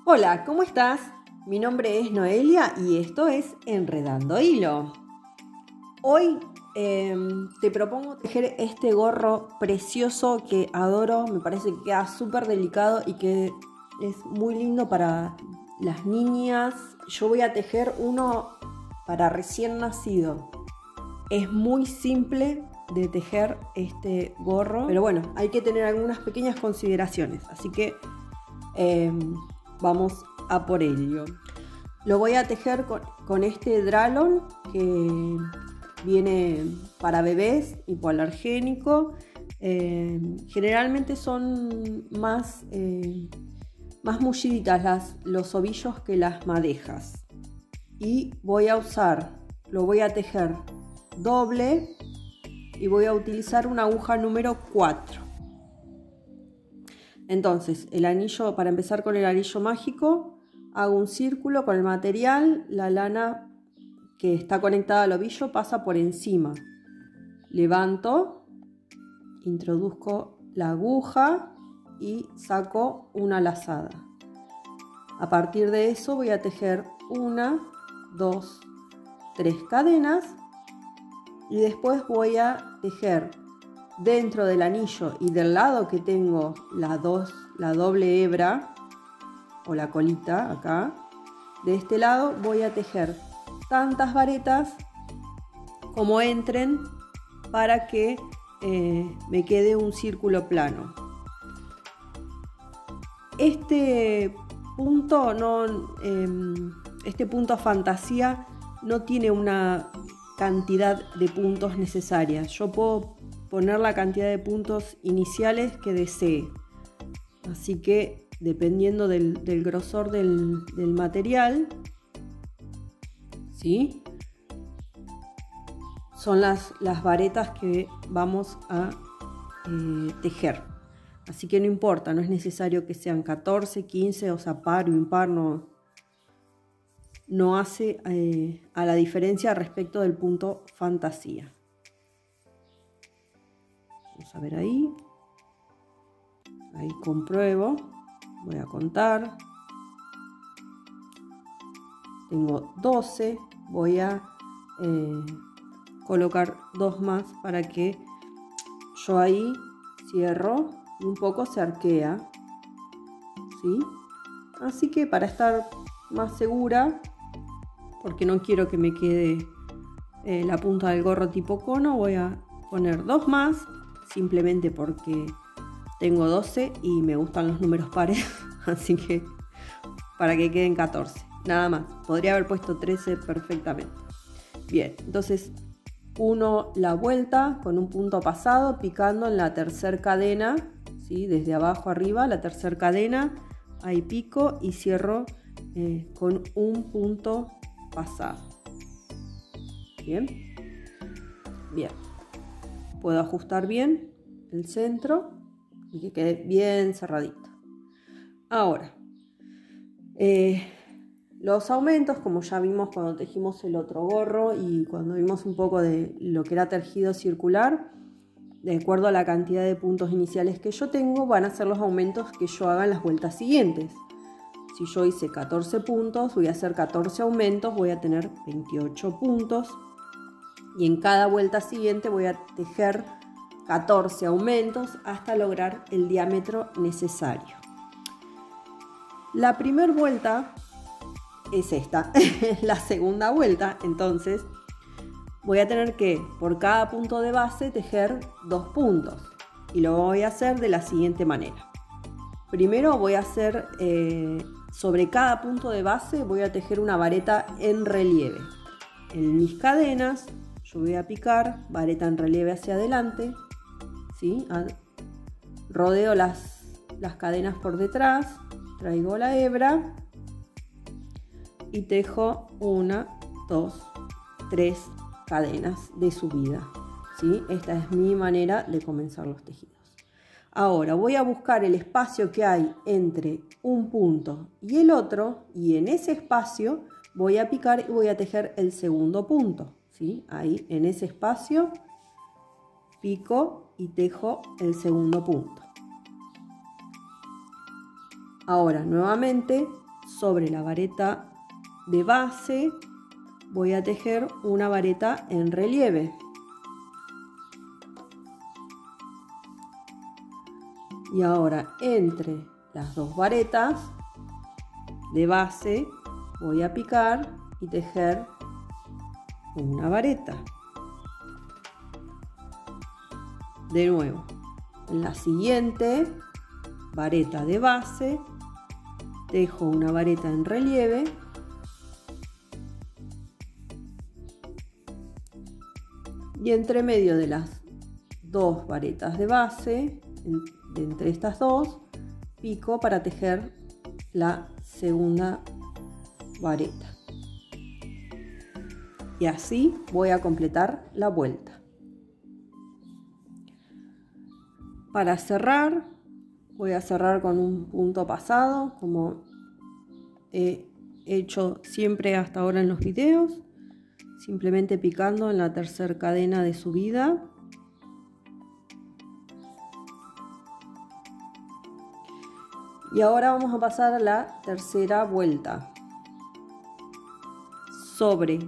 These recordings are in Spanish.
Hola, ¿cómo estás? Mi nombre es Noelia y esto es Enredando Hilo. Hoy te propongo tejer este gorro precioso que adoro, me parece que queda súper delicado y que es muy lindo para las niñas. Yo voy a tejer uno para recién nacido. Es muy simple de tejer este gorro, pero bueno, hay que tener algunas pequeñas consideraciones, así que vamos a por ello. Lo voy a tejer con este Dralon que viene para bebés, hipoalergénico. Generalmente son más mulliditas los ovillos que las madejas. Y lo voy a tejer doble y voy a utilizar una aguja número 4. Entonces, para empezar con el anillo mágico, hago un círculo con el material, la lana que está conectada al ovillo pasa por encima. Levanto, introduzco la aguja y saco una lazada. A partir de eso voy a tejer 1, 2, 3 cadenas y después voy a tejer dentro del anillo y del lado que tengo la doble hebra o la colita acá, de este lado voy a tejer tantas varetas como entren para que me quede un círculo plano. Este punto fantasía no tiene una cantidad de puntos necesarias. Yo puedo poner la cantidad de puntos iniciales que desee, así que dependiendo del grosor del material, ¿sí? Son las varetas que vamos a tejer, así que no importa, no es necesario que sean 14, 15, o sea, par o impar, no hace a la diferencia respecto del punto fantasía. Vamos a ver ahí compruebo, voy a contar, tengo 12, voy a colocar 2 más para que yo ahí cierro y un poco se arquea, ¿sí? Así que para estar más segura, porque no quiero que me quede la punta del gorro tipo cono, voy a poner 2 más, simplemente porque tengo 12 y me gustan los números pares, así que para que queden 14, nada más. Podría haber puesto 13 perfectamente. Bien, entonces la vuelta con un punto pasado, picando en la tercera cadena, ¿sí? Desde abajo arriba, la tercera cadena, ahí pico y cierro con un punto pasado. Bien, puedo ajustar bien el centro y que quede bien cerradito. Ahora, los aumentos, como ya vimos cuando tejimos el otro gorro y cuando vimos un poco de lo que era tejido circular, de acuerdo a la cantidad de puntos iniciales que yo tengo, van a ser los aumentos que yo haga en las vueltas siguientes. Si yo hice 14 puntos, voy a hacer 14 aumentos, voy a tener 28 puntos. Y en cada vuelta siguiente voy a tejer 14 aumentos hasta lograr el diámetro necesario. La primera vuelta es esta, la segunda vuelta, entonces voy a tener que por cada punto de base tejer 2 puntos y lo voy a hacer de la siguiente manera. Primero voy a hacer sobre cada punto de base voy a tejer una vareta en relieve. En mis cadenas yo voy a picar vareta en relieve hacia adelante, ¿sí? Rodeo las cadenas por detrás, traigo la hebra y tejo 1, 2, 3 cadenas de subida, ¿sí? Esta es mi manera de comenzar los tejidos. Ahora voy a buscar el espacio que hay entre un punto y el otro y en ese espacio voy a picar y voy a tejer el segundo punto, ¿sí? Ahí en ese espacio pico y tejo el segundo punto. Ahora nuevamente sobre la vareta de base voy a tejer una vareta en relieve. Y ahora entre las dos varetas de base voy a picar y tejer una vareta. De nuevo, en la siguiente vareta de base tejo una vareta en relieve y entre medio de las dos varetas de base, de entre estas dos, pico para tejer la segunda vareta. Y así voy a completar la vuelta. Para cerrar, voy a cerrar con un punto pasado, como he hecho siempre hasta ahora en los videos, simplemente picando en la tercera cadena de subida. Y ahora vamos a pasar a la tercera vuelta. Sobre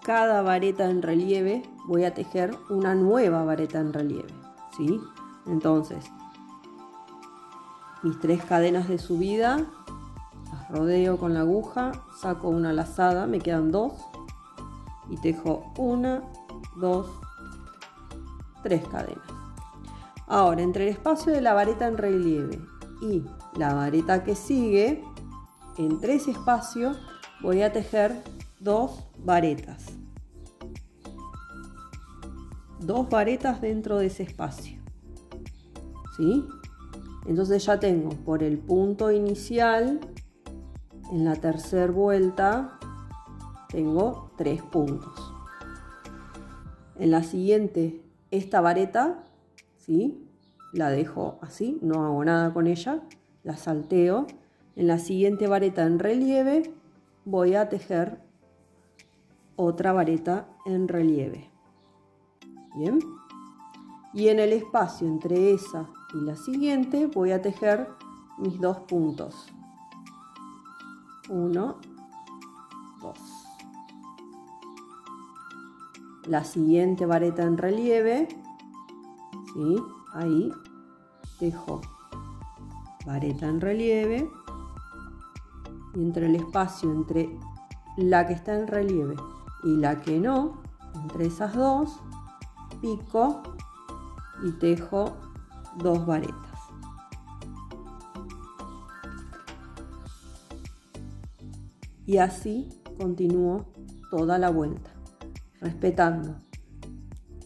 cada vareta en relieve voy a tejer una nueva vareta en relieve, ¿sí? Entonces, mis 3 cadenas de subida, las rodeo con la aguja, saco una lazada, me quedan 2 y tejo 1, 2, 3 cadenas. Ahora, entre el espacio de la vareta en relieve y la vareta que sigue, entre ese espacio voy a tejer 2 varetas. 2 varetas dentro de ese espacio, ¿sí? Entonces ya tengo por el punto inicial, en la tercera vuelta, tengo 3 puntos. En la siguiente, esta vareta, ¿sí? La dejo así, no hago nada con ella, la salteo. En la siguiente vareta en relieve voy a tejer otra vareta en relieve. Bien. Y en el espacio entre esa y la siguiente voy a tejer mis 2 puntos. 1, 2. La siguiente vareta en relieve, ¿sí? Ahí tejo vareta en relieve y entre el espacio entre la que está en relieve y la que no, entre esas dos, pico y tejo 2 varetas. Y así continúo toda la vuelta, respetando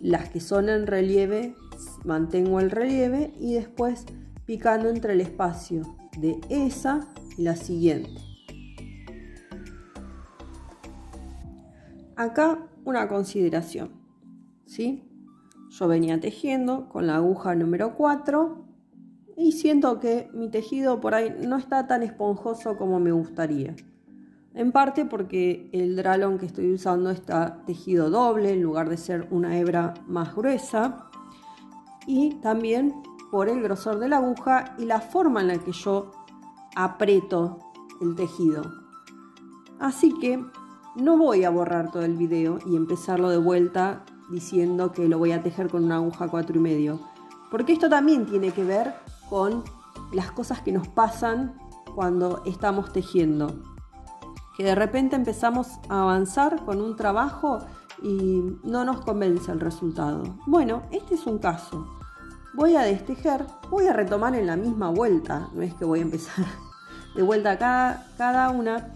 las que son en relieve, mantengo el relieve y después picando entre el espacio de esa y la siguiente. Acá una consideración, ¿sí? Yo venía tejiendo con la aguja número 4 y siento que mi tejido por ahí no está tan esponjoso como me gustaría. En parte porque el dralón que estoy usando está tejido doble en lugar de ser una hebra más gruesa. Y también por el grosor de la aguja y la forma en la que yo aprieto el tejido. Así que no voy a borrar todo el video y empezarlo de vuelta diciendo que lo voy a tejer con una aguja 4,5. Porque esto también tiene que ver con las cosas que nos pasan cuando estamos tejiendo. Que de repente empezamos a avanzar con un trabajo y no nos convence el resultado. Bueno, este es un caso. Voy a destejer, voy a retomar en la misma vuelta, no es que voy a empezar de vuelta cada una,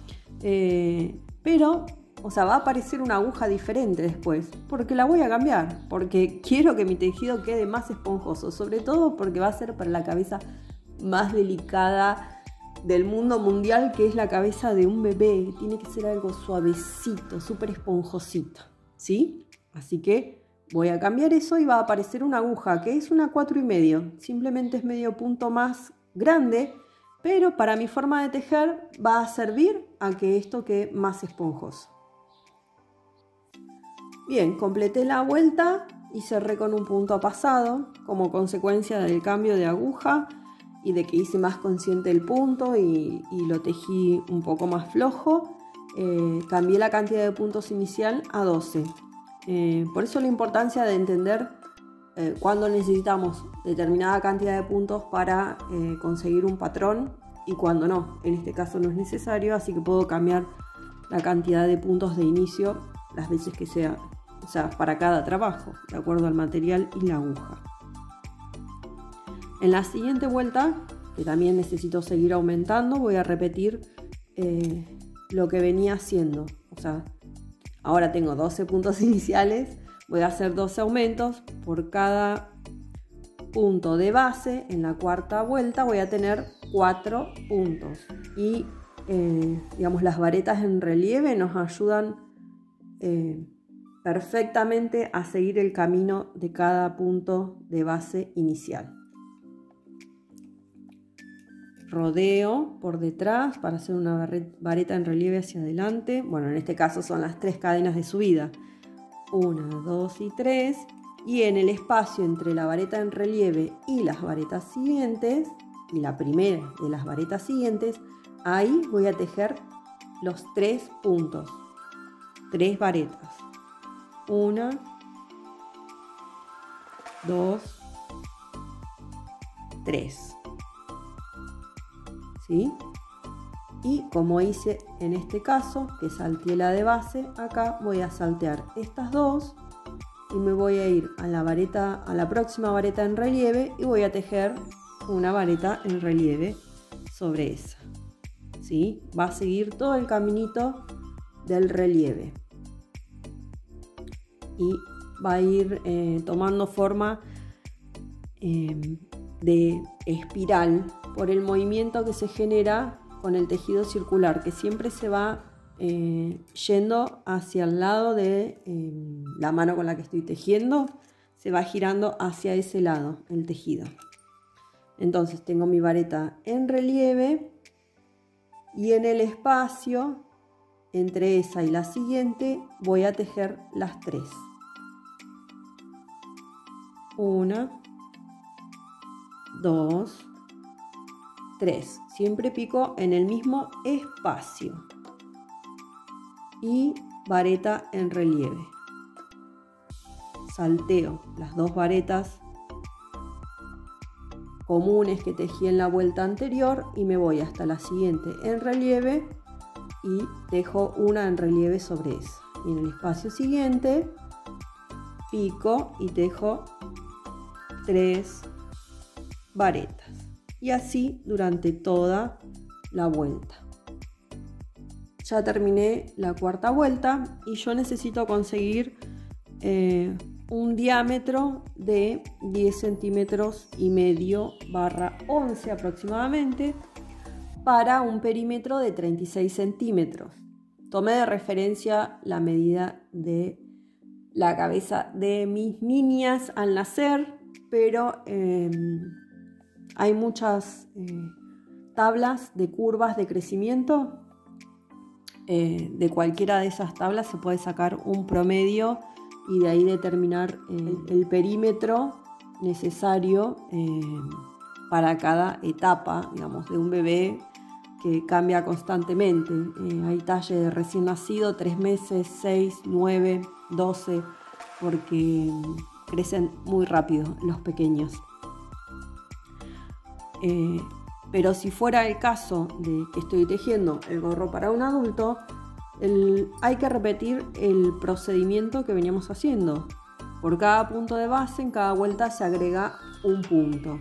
pero, o sea, va a aparecer una aguja diferente después, porque la voy a cambiar, porque quiero que mi tejido quede más esponjoso, sobre todo porque va a ser para la cabeza más delicada del mundo mundial, que es la cabeza de un bebé. Tiene que ser algo suavecito, súper esponjosito, ¿sí? Así que voy a cambiar eso y va a aparecer una aguja que es una 4,5. Simplemente es medio punto más grande, pero para mi forma de tejer va a servir a que esto quede más esponjoso. Bien, completé la vuelta y cerré con un punto pasado como consecuencia del cambio de aguja. y de que hice más consciente el punto y lo tejí un poco más flojo, cambié la cantidad de puntos inicial a 12. Por eso la importancia de entender cuándo necesitamos determinada cantidad de puntos para conseguir un patrón y cuándo no. En este caso no es necesario, así que puedo cambiar la cantidad de puntos de inicio las veces que sea, o sea, para cada trabajo, de acuerdo al material y la aguja. En la siguiente vuelta, que también necesito seguir aumentando, voy a repetir lo que venía haciendo. O sea, ahora tengo 12 puntos iniciales, voy a hacer 12 aumentos. Por cada punto de base, en la cuarta vuelta voy a tener 4 puntos. Y digamos, las varetas en relieve nos ayudan perfectamente a seguir el camino de cada punto de base inicial. Rodeo por detrás para hacer una vareta en relieve hacia adelante. Bueno, en este caso son las 3 cadenas de subida. 1, 2 y 3. Y en el espacio entre la vareta en relieve y las varetas siguientes, y la primera de las varetas siguientes, ahí voy a tejer los 3 puntos. 3 varetas. 1, 2, 3. ¿Sí? Y como hice en este caso, que salteé la de base, acá voy a saltear estas 2 y me voy a ir a la próxima vareta en relieve y voy a tejer una vareta en relieve sobre esa. ¿Sí? Va a seguir todo el caminito del relieve y va a ir tomando forma de espiral por el movimiento que se genera con el tejido circular, que siempre se va yendo hacia el lado de la mano con la que estoy tejiendo, se va girando hacia ese lado el tejido. Entonces tengo mi vareta en relieve y en el espacio entre esa y la siguiente voy a tejer las 3. 1, 2, 3. Siempre pico en el mismo espacio. Y vareta en relieve. Salteo las 2 varetas comunes que tejí en la vuelta anterior y me voy hasta la siguiente en relieve y tejo una en relieve sobre esa. Y en el espacio siguiente pico y tejo 3 varetas. Y así durante toda la vuelta. Ya terminé la cuarta vuelta y yo necesito conseguir un diámetro de 10 centímetros y medio barra 11 aproximadamente para un perímetro de 36 centímetros. Tomé de referencia la medida de la cabeza de mis niñas al nacer, pero hay muchas tablas de curvas de crecimiento. De cualquiera de esas tablas se puede sacar un promedio y de ahí determinar el perímetro necesario para cada etapa, digamos, de un bebé que cambia constantemente. Hay talle de recién nacido, 3 meses, 6, 9, 12, porque crecen muy rápido los pequeños. Pero si fuera el caso de que estoy tejiendo el gorro para un adulto, hay que repetir el procedimiento que veníamos haciendo. Por cada punto de base, en cada vuelta se agrega un punto.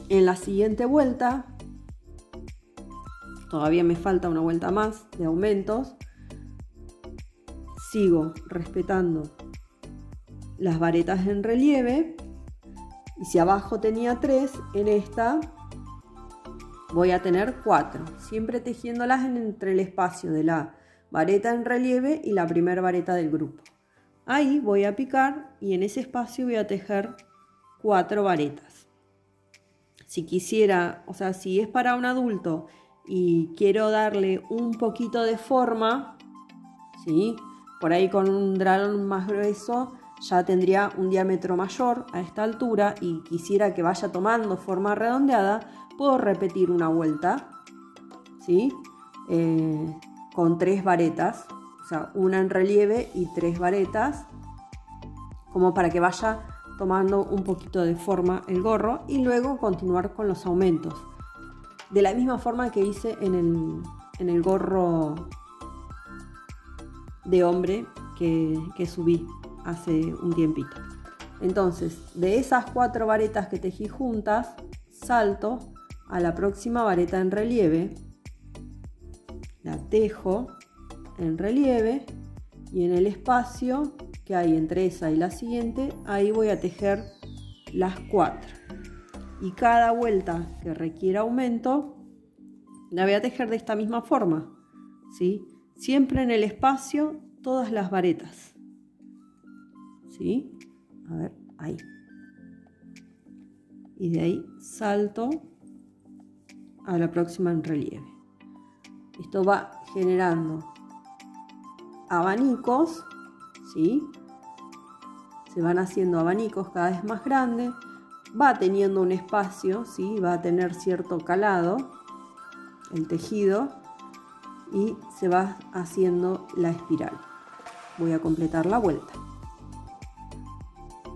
En la siguiente vuelta, todavía me falta una vuelta más de aumentos, sigo respetando las varetas en relieve y si abajo tenía 3, en esta voy a tener 4, siempre tejiéndolas entre el espacio de la vareta en relieve y la primera vareta del grupo. Ahí voy a picar y en ese espacio voy a tejer 4 varetas. Si quisiera, o sea, si es para un adulto y quiero darle un poquito de forma, ¿sí? Por ahí con un dragón más grueso ya tendría un diámetro mayor a esta altura y quisiera que vaya tomando forma redondeada, puedo repetir una vuelta, ¿sí? Con 3 varetas, o sea, una en relieve y 3 varetas, como para que vaya tomando un poquito de forma el gorro, y luego continuar con los aumentos. De la misma forma que hice en el gorro de hombre que subí hace un tiempito. Entonces, de esas 4 varetas que tejí juntas, salto a la próxima vareta en relieve, la tejo en relieve, y en el espacio que hay entre esa y la siguiente, ahí voy a tejer las 4. Y cada vuelta que requiera aumento, la voy a tejer de esta misma forma, ¿sí? Siempre en el espacio, todas las varetas, ¿sí? A ver, ahí. Y de ahí salto a la próxima en relieve. Esto va generando abanicos, ¿sí? Se van haciendo abanicos cada vez más grandes. Va teniendo un espacio, ¿sí? Va a tener cierto calado el tejido y se va haciendo la espiral. Voy a completar la vuelta.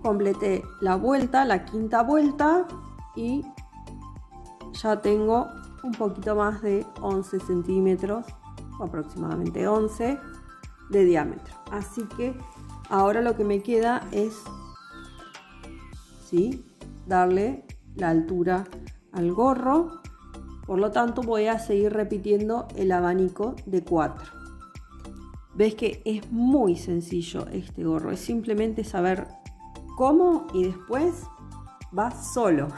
Completé la vuelta, la 5ª vuelta, y ya tengo un poquito más de 11 centímetros, aproximadamente 11 de diámetro. Así que ahora lo que me queda es, ¿sí?, darle la altura al gorro. Por lo tanto, voy a seguir repitiendo el abanico de 4. Ves que es muy sencillo este gorro, es simplemente saber cómo y después va solo.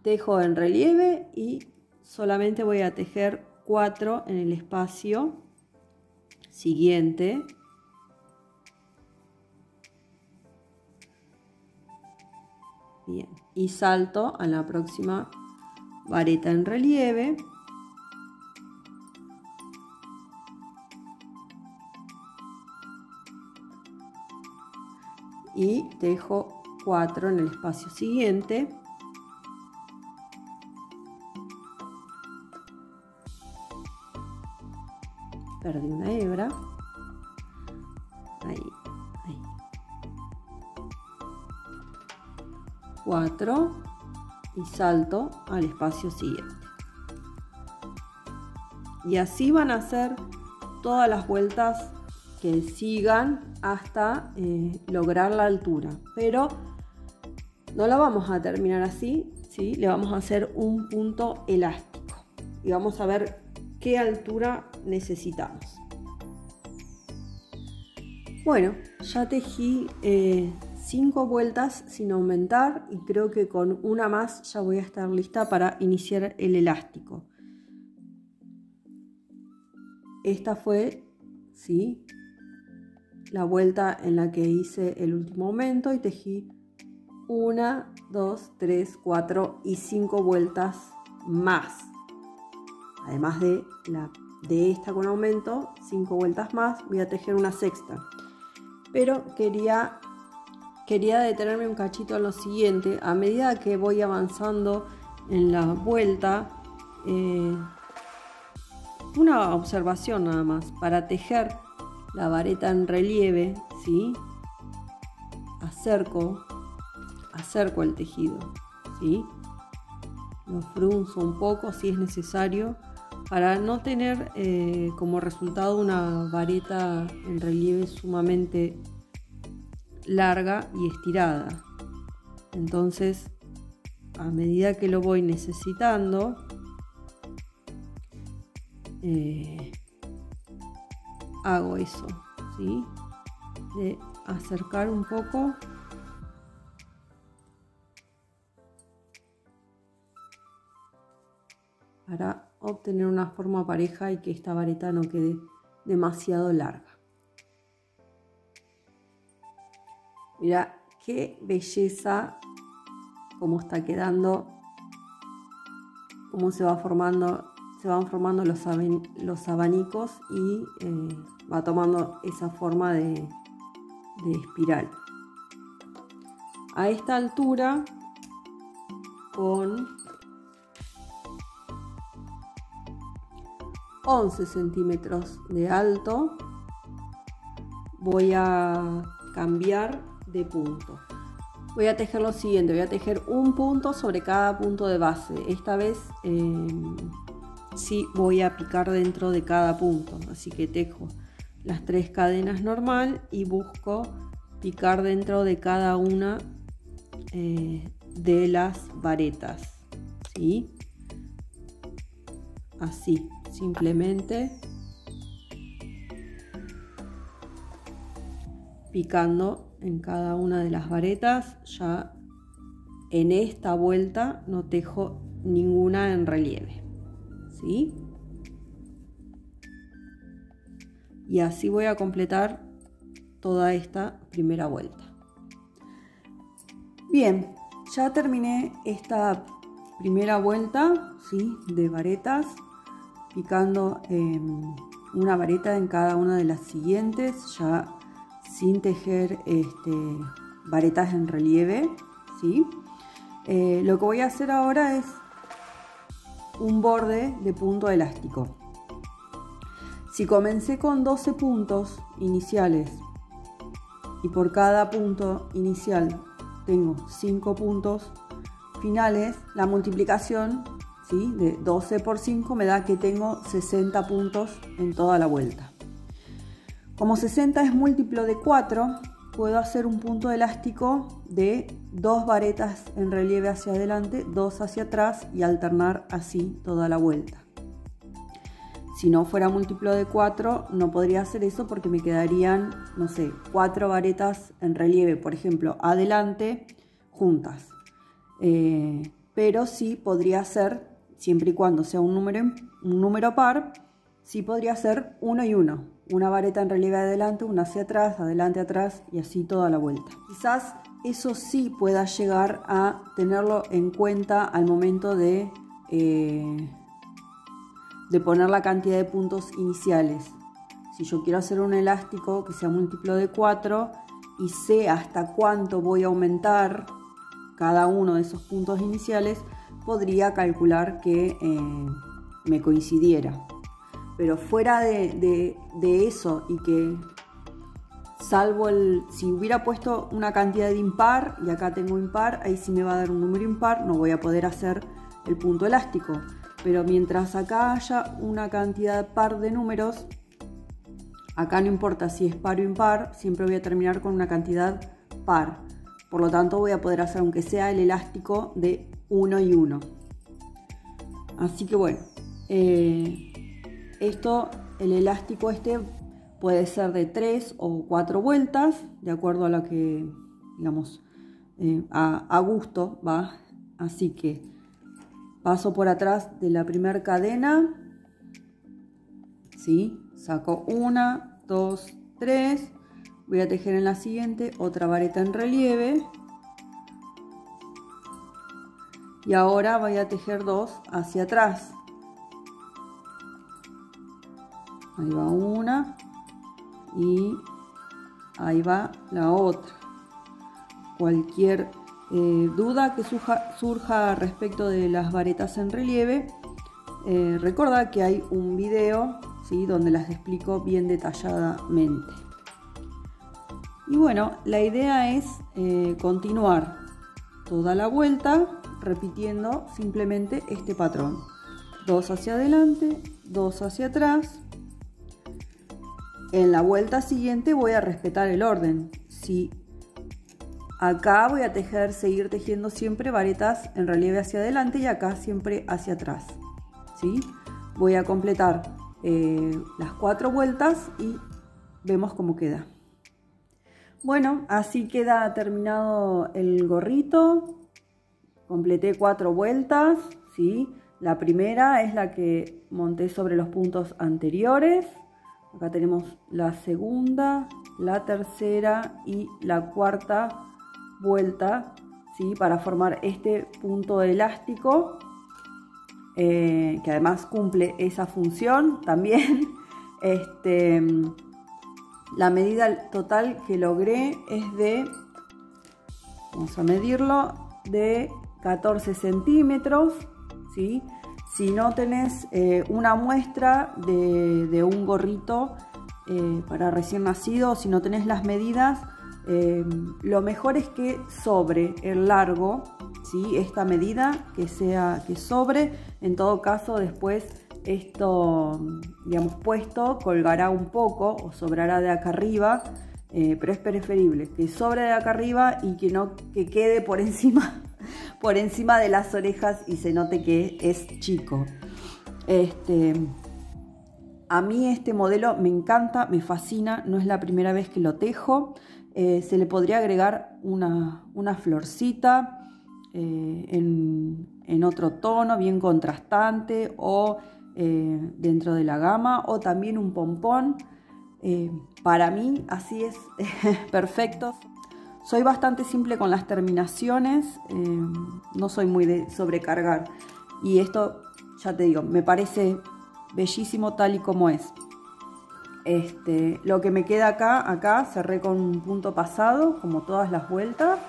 Tejo en relieve y solamente voy a tejer 4 en el espacio siguiente. Bien, y salto a la próxima vareta en relieve. Y tejo 4 en el espacio siguiente. Perdí una hebra. Ahí. 4 y salto al espacio siguiente. Y así van a hacer todas las vueltas que sigan hasta lograr la altura, pero no la vamos a terminar así, ¿sí? Le vamos a hacer un punto elástico y vamos a ver qué altura necesitamos. Bueno, ya tejí 5 vueltas sin aumentar y creo que con una más ya voy a estar lista para iniciar el elástico. Esta fue, ¿sí?, la vuelta en la que hice el último aumento y tejí 1, 2, 3, 4 y 5 vueltas más. Además de esta con aumento, 5 vueltas más, voy a tejer una 6ª. Pero quería detenerme un cachito en lo siguiente. A medida que voy avanzando en la vuelta, una observación nada más, para tejer la vareta en relieve, ¿sí?, acerco el tejido, ¿sí?, lo frunzo un poco si es necesario para no tener como resultado una vareta en relieve sumamente larga y estirada. Entonces, a medida que lo voy necesitando, hago eso, ¿sí?, de acercar un poco para obtener una forma pareja y que esta vareta no quede demasiado larga. Mira qué belleza, cómo está quedando, cómo se van formando los abanicos y va tomando esa forma de espiral. A esta altura con 11 centímetros de alto. Voy a cambiar de punto. Voy a tejer lo siguiente, voy a tejer un punto sobre cada punto de base. Esta vez sí voy a picar dentro de cada punto, así que tejo las 3 cadenas normal y busco picar dentro de cada una de las varetas, ¿sí? Así, simplemente picando en cada una de las varetas. Ya en esta vuelta no tejo ninguna en relieve, ¿sí? Y así voy a completar toda esta primera vuelta. Bien, ya terminé esta primera vuelta, ¿sí?, de varetas, picando una vareta en cada una de las siguientes, ya sin tejer varetas en relieve, ¿sí? Lo que voy a hacer ahora es un borde de punto elástico. Si comencé con 12 puntos iniciales y por cada punto inicial tengo 5 puntos finales, la multiplicación, ¿sí?, de 12 por 5 me da que tengo 60 puntos en toda la vuelta. Como 60 es múltiplo de 4, puedo hacer un punto elástico de 2 varetas en relieve hacia adelante, 2 hacia atrás y alternar así toda la vuelta. Si no fuera múltiplo de 4, no podría hacer eso porque me quedarían, no sé, 4 varetas en relieve, por ejemplo, adelante, juntas. Pero sí podría ser, siempre y cuando sea un número par, sí podría ser 1 y 1. Una vareta en relieve adelante, una hacia atrás, adelante, atrás y así toda la vuelta. Quizás eso sí pueda llegar a tenerlo en cuenta al momento de poner la cantidad de puntos iniciales. Si yo quiero hacer un elástico que sea múltiplo de 4 y sé hasta cuánto voy a aumentar cada uno de esos puntos iniciales, podría calcular que me coincidiera. Pero fuera de eso, y que salvo si hubiera puesto una cantidad de impar y acá tengo impar, ahí sí me va a dar un número impar, no voy a poder hacer el punto elástico. Pero mientras acá haya una cantidad par de números, acá no importa si es par o impar, siempre voy a terminar con una cantidad par. Por lo tanto voy a poder hacer, aunque sea el elástico, de 1 y 1. Así que bueno, el elástico puede ser de 3 o 4 vueltas, de acuerdo a lo que, digamos, a gusto va. Así que paso por atrás de la primera cadena, ¿sí? Saco 1, 2, 3, voy a tejer en la siguiente otra vareta en relieve y ahora voy a tejer 2 hacia atrás. Ahí va una y ahí va la otra. Cualquier duda que surja respecto de las varetas en relieve, recordad que hay un video, ¿sí?, donde las explico bien detalladamente. Y bueno, la idea es continuar toda la vuelta repitiendo simplemente este patrón: 2 hacia adelante, 2 hacia atrás. En la vuelta siguiente voy a respetar el orden. Si acá voy a seguir tejiendo siempre varetas en relieve hacia adelante y acá siempre hacia atrás, ¿sí? Voy a completar las 4 vueltas y vemos cómo queda. Bueno, así queda terminado el gorrito. Completé 4 vueltas, ¿sí? La primera es la que monté sobre los puntos anteriores. Acá tenemos la segunda, la tercera y la cuarta vuelta, ¿sí?, para formar este punto elástico, que además cumple esa función también. La medida total que logré es de, vamos a medirlo, de 14 centímetros, ¿sí? Si no tenés una muestra de un gorrito para recién nacido, si no tenés las medidas, lo mejor es que sobre el largo, ¿sí? Esta medida, que sobre. En todo caso, después esto, digamos, puesto colgará un poco o sobrará de acá arriba, pero es preferible que sobre de acá arriba y que quede por encima de las orejas y se note que es chico. A mí este modelo me encanta, me fascina, no es la primera vez que lo tejo. Se le podría agregar una florcita en otro tono, bien contrastante, o dentro de la gama, o también un pompón. Para mí así es perfecto. Soy bastante simple con las terminaciones, no soy muy de sobrecargar, y esto, ya te digo, me parece bellísimo tal y como es. Lo que me queda acá cerré con un punto pasado, como todas las vueltas,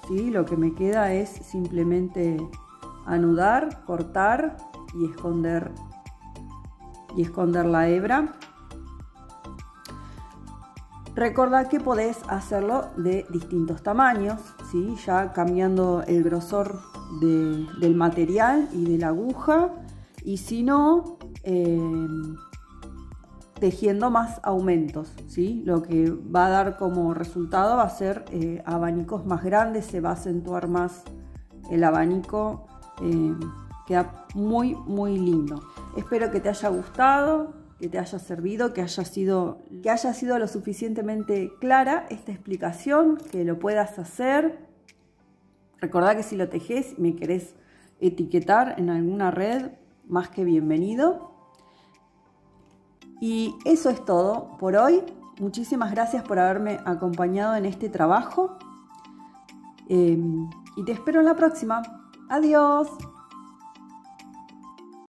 ¿sí? Lo que me queda es simplemente anudar, cortar y esconder la hebra. Recordá que podés hacerlo de distintos tamaños, ¿sí? Ya cambiando el grosor del material y de la aguja, y si no, tejiendo más aumentos, ¿sí? Lo que va a dar como resultado va a ser abanicos más grandes, se va a acentuar más el abanico, queda muy muy lindo. Espero que te haya gustado, que te haya servido, que haya sido lo suficientemente clara esta explicación, que lo puedas hacer. Recordá que si lo tejes y me querés etiquetar en alguna red, más que bienvenido. Y eso es todo por hoy. Muchísimas gracias por haberme acompañado en este trabajo. Y te espero en la próxima. Adiós.